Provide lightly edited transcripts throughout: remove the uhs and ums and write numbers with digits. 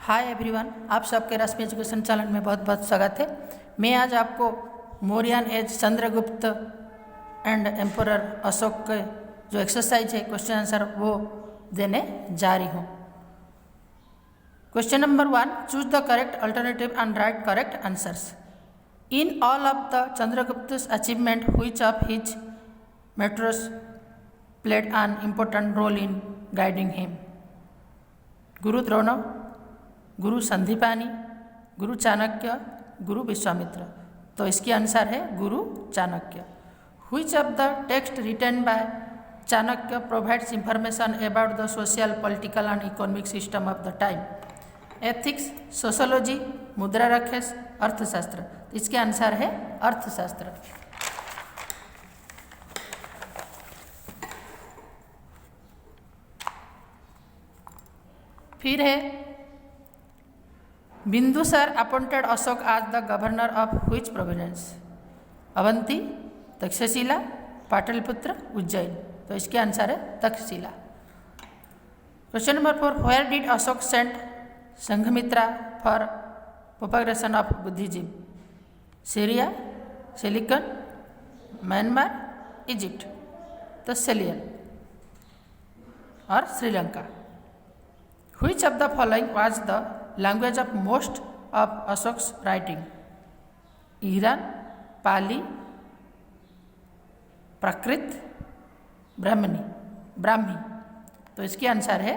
Hi everyone, आप सबके रश्मि education channel में बहुत बहुत स्वागत है। मैं आज आपको Mauryan age Chandragupta and emperor Ashoka के जो एक्सरसाइज है क्वेश्चन आंसर वो देने जा रही हूँ। Question number 1, choose the correct alternative and write correct answers. In all of the Chandragupta's achievement, which of his methods played an important role in guiding him? गुरु द्रोण, गुरु संदीपानी, गुरु चाणक्य, गुरु विश्वामित्र। तो इसकी आंसर है गुरु Chanakya. Which of the text written by Chanakya provides information about the social, political and economic system of the time? Ethics, sociology, मुद्रा राक्षस, अर्थशास्त्र। इसके answer है अर्थशास्त्र। फिर है Bindusara appointed Ashoka as the governor of which province? Avanti, Takshashila, Pataliputra, Ujjain. तो इसके आंसर है Takshashila. Question number 4, where did Ashoka send Sanghamitra for propagation of Buddhism? Syria, Ceylon, Myanmar, Egypt. तो सिलियन और Sri Lanka. Which of the following was the language of most of Ashok's writing? Iran, Pali, Prakrit, Brahmi. तो इसकी answer है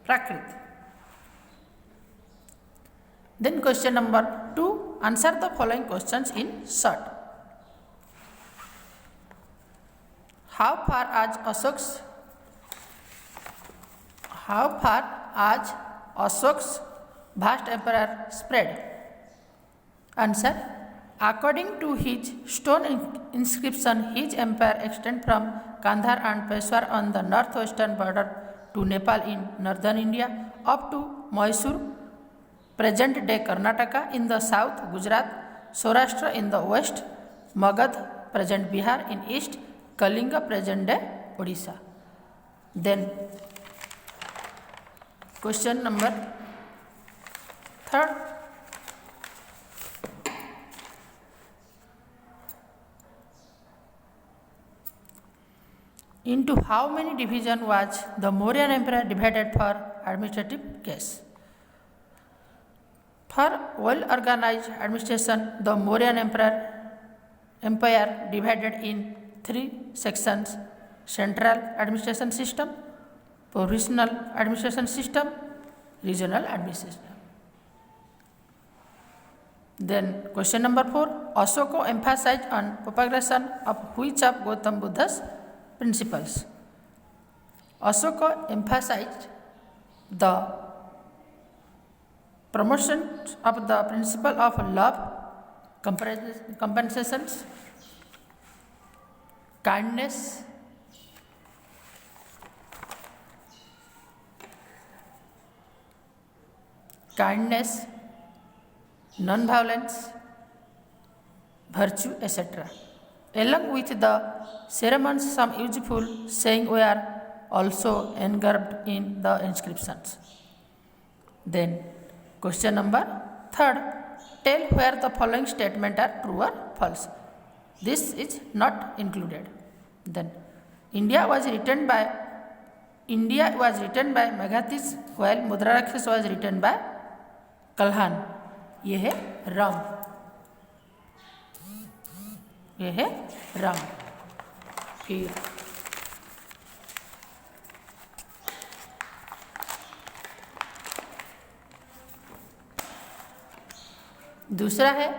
प्राकृत। Then question number 2, answer the following questions in short. How far आज Ashok's vast empire spread? Answer, according to his stone inscription, his empire extended from Kandahar and Peshawar on the northwestern border to Nepal in northern India, up to Mysore, present day Karnataka in the south, Gujarat, Saurashtra in the west, Magadh, present Bihar in east, Kalinga, present day Odisha. Then question number 3, into how many divisions was the Mauryan Empire divided for administrative case? For well organized administration, the Mauryan Empire divided in 3 sections: central administration system, provisional administration system, regional administration. Then question number 4, Ashoka emphasized on propagation of which of Gautam Buddha's principles? Ashoka emphasized the promotion of the principle of love, compensations, kindness, non-violence, virtue, etc. Along with the ceremonies, some useful sayings were also engraved in the inscriptions. Then question number 3, tell where the following statements are true or false. This is not included. Then India was written by Meghadis, while Mudraraksha was written by कल्हान। ये है राम, ये है राम। फिर दूसरा है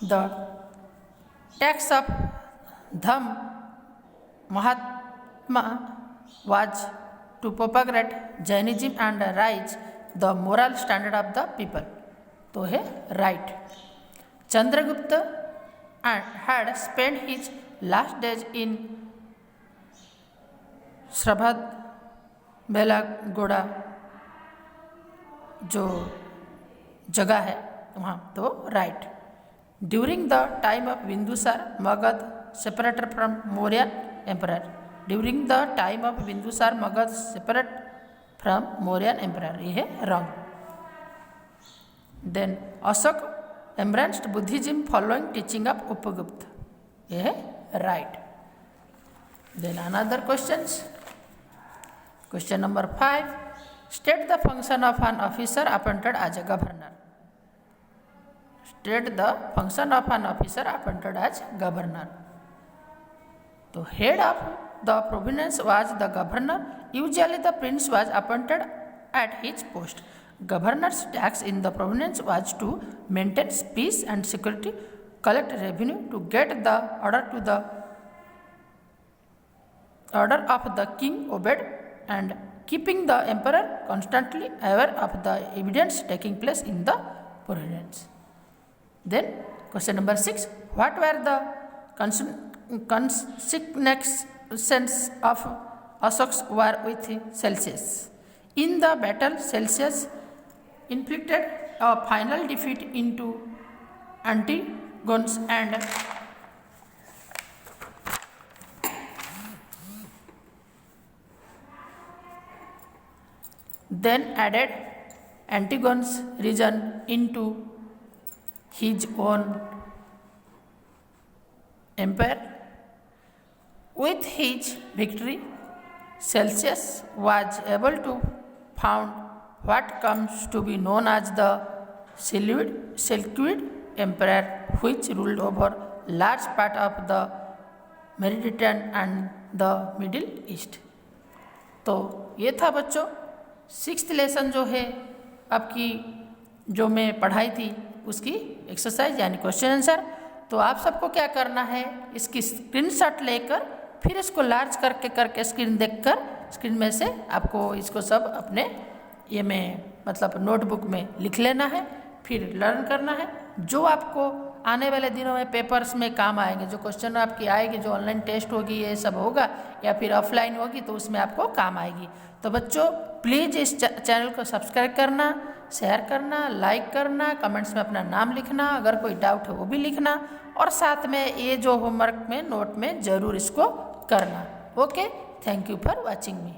the टैक्स of Dhamma Mahatma was to propagate Jainism and raise the moral standard of the people. तो है right. Chandragupta had spent his last days in Shravanabelagola जो जगह है वहाँ। तो right. During the time of Bindusara, Magadh separated from Mauryan emperor. During the time of Bindusar, Magadh separate from Mauryan emperor, ये है wrong. Then Ashok embraced Buddhism following teaching of Upagupta, ये है right. Then another questions, question number 5, state the function of an officer appointed as a governor. State the function of an officer appointed as governor. तो head of the province was the governor, usually the prince was appointed at his post. Governor's task in the province was to maintain peace and security, collect revenue, to get the order of the king obeyed, and keeping the emperor constantly aware of the evidence taking place in the province. Then question number 6, what were the consequences of Ashok's war with Celsius? In the battle, Celsius inflicted a final defeat into Antigonus and then added Antigonus' region into his own empire. With his victory, Celsius was able to found what comes to be known as the Seleucid Empire, which ruled over large part of the Mediterranean and the Middle East. तो ये था बच्चों 6th lesson जो है आपकी, जो मैं पढ़ाई थी उसकी एक्सरसाइज यानी क्वेश्चन आंसर। तो आप सबको क्या करना है, इसकी स्क्रीनशॉट लेकर फिर इसको लार्ज करके स्क्रीन देखकर स्क्रीन में से आपको इसको सब अपने ये में मतलब नोटबुक में लिख लेना है, फिर लर्न करना है। जो आपको आने वाले दिनों में पेपर्स में काम आएंगे, जो क्वेश्चन आपकी आएगी, जो ऑनलाइन टेस्ट होगी, ये सब होगा या फिर ऑफलाइन होगी, तो उसमें आपको काम आएगी। तो बच्चों प्लीज़ इस चैनल को सब्सक्राइब करना, शेयर करना, लाइक करना, कमेंट्स में अपना नाम लिखना, अगर कोई डाउट है वो भी लिखना, और साथ में ये जो होमवर्क में नोट में ज़रूर इसको करना। Okay, thank you for watching me.